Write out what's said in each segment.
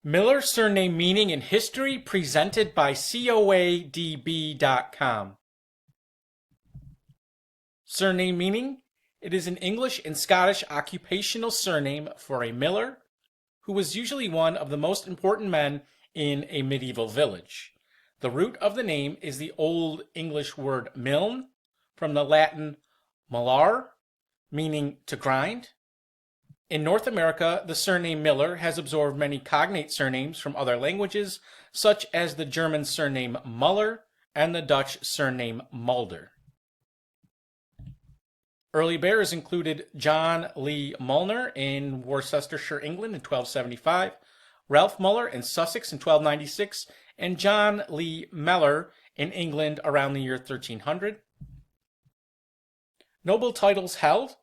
Miller surname meaning and history presented by coadb.com. Surname meaning: it is an English and Scottish occupational surname for a miller, who was usually one of the most important men in a medieval village. The root of the name is the Old English word milne, from the Latin molere, meaning to grind. In North America, the surname Miller has absorbed many cognate surnames from other languages, such as the German surname Muller and the Dutch surname Mulder. Early bearers included John Lee Mulner in Worcestershire, England in 1275, Ralf Muller in Sussex in 1296, and John Lee Mellere in England around the year 1300. Noble titles held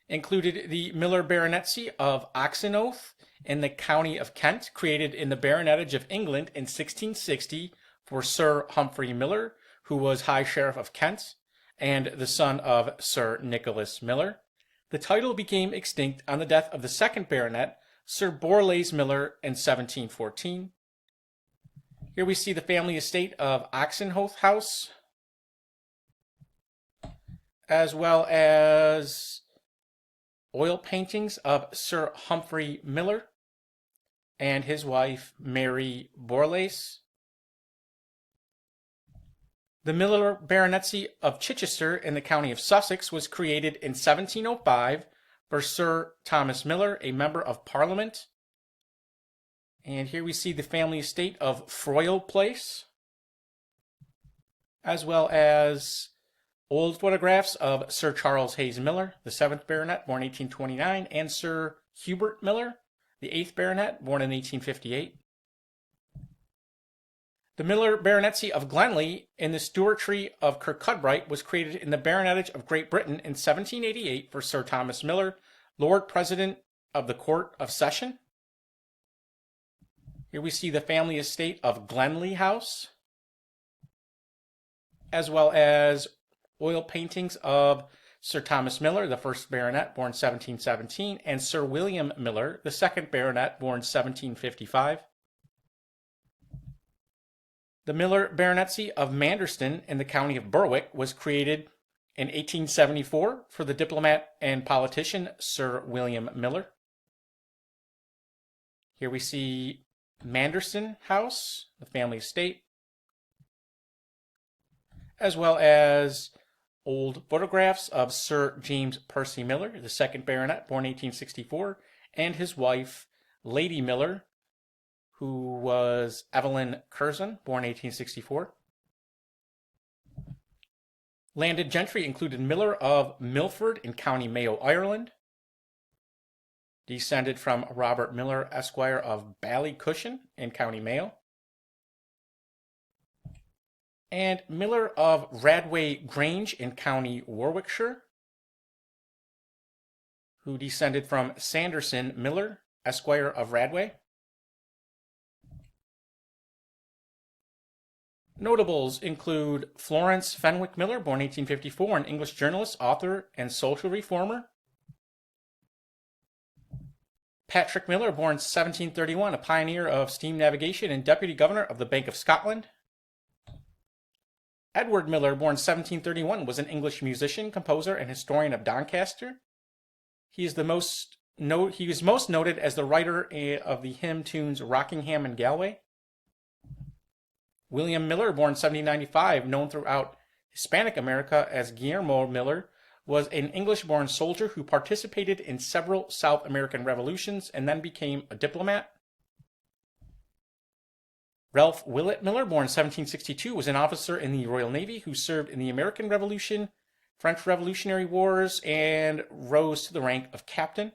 included the Miller Baronetcy of Oxenhoath in the county of Kent, created in the Baronetage of England in 1660 for Sir Humphrey Miller, who was High Sheriff of Kent and the son of Sir Nicholas Miller. The title became extinct on the death of the second baronet, Sir Borlase Miller, in 1714. Here we see the family estate of Oxenhoath House, as well as oil paintings of Sir Humphrey Miller and his wife Mary Borlase. The Miller Baronetcy of Chichester in the county of Sussex was created in 1705 for Sir Thomas Miller, a member of Parliament. And here we see the family estate of Froyle Place, as well as old photographs of Sir Charles Hayes Miller, the 7th Baronet, born 1829, and Sir Hubert Miller, the 8th Baronet, born in 1858. The Miller Baronetcy of Glenley in the Stewartry of Kirkcudbright was created in the Baronetage of Great Britain in 1788 for Sir Thomas Miller, Lord President of the Court of Session. Here we see the family estate of Glenley House, as well as oil paintings of Sir Thomas Miller, the 1st Baronet, born 1717, and Sir William Miller, the 2nd Baronet, born 1755. The Miller Baronetcy of Manderston in the county of Berwick was created in 1874 for the diplomat and politician Sir William Miller. Here we see Manderston House, the family estate, as well as old photographs of Sir James Percy Miller, the 2nd Baronet, born 1864, and his wife, Lady Miller, who was Evelyn Curzon, born 1864. Landed gentry included Miller of Milford in County Mayo, Ireland, descended from Robert Miller, Esquire of Ballycushion in County Mayo, and Miller of Radway Grange in County Warwickshire, who descended from Sanderson Miller, Esquire of Radway. Notables include Florence Fenwick Miller, born 1854, an English journalist, author, and social reformer. Patrick Miller, born 1731, a pioneer of steam navigation and deputy governor of the Bank of Scotland. Edward Miller, born 1731, was an English musician, composer, and historian of Doncaster. He is most noted as the writer of the hymn tunes Rockingham and Galway. William Miller, born 1795, known throughout Hispanic America as Guillermo Miller, was an English-born soldier who participated in several South American revolutions and then became a diplomat. Ralph Willett Miller, born 1762, was an officer in the Royal Navy who served in the American Revolution, French Revolutionary Wars, and rose to the rank of captain.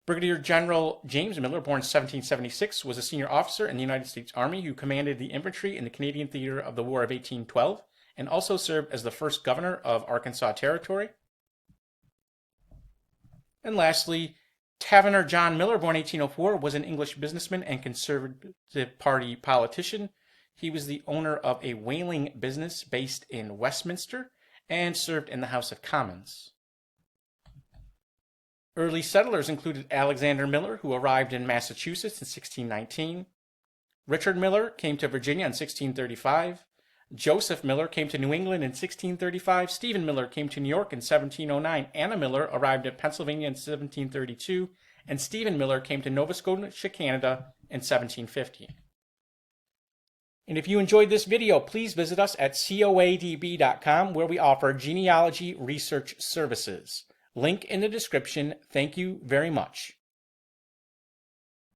Brigadier General James Miller, born 1776, was a senior officer in the United States Army who commanded the infantry in the Canadian theater of the War of 1812 and also served as the first governor of Arkansas Territory. And lastly, Taverner John Miller, born 1804, was an English businessman and Conservative Party politician. He was the owner of a whaling business based in Westminster and served in the House of Commons. Early settlers included Alexander Miller, who arrived in Massachusetts in 1619. Richard Miller came to Virginia in 1635. Joseph Miller came to New England in 1635. Stephen Miller came to New York in 1709. Anna Miller arrived in Pennsylvania in 1732. And Stephen Miller came to Nova Scotia, Canada in 1750. And if you enjoyed this video, please visit us at coadb.com, where we offer genealogy research services. Link in the description. Thank you very much.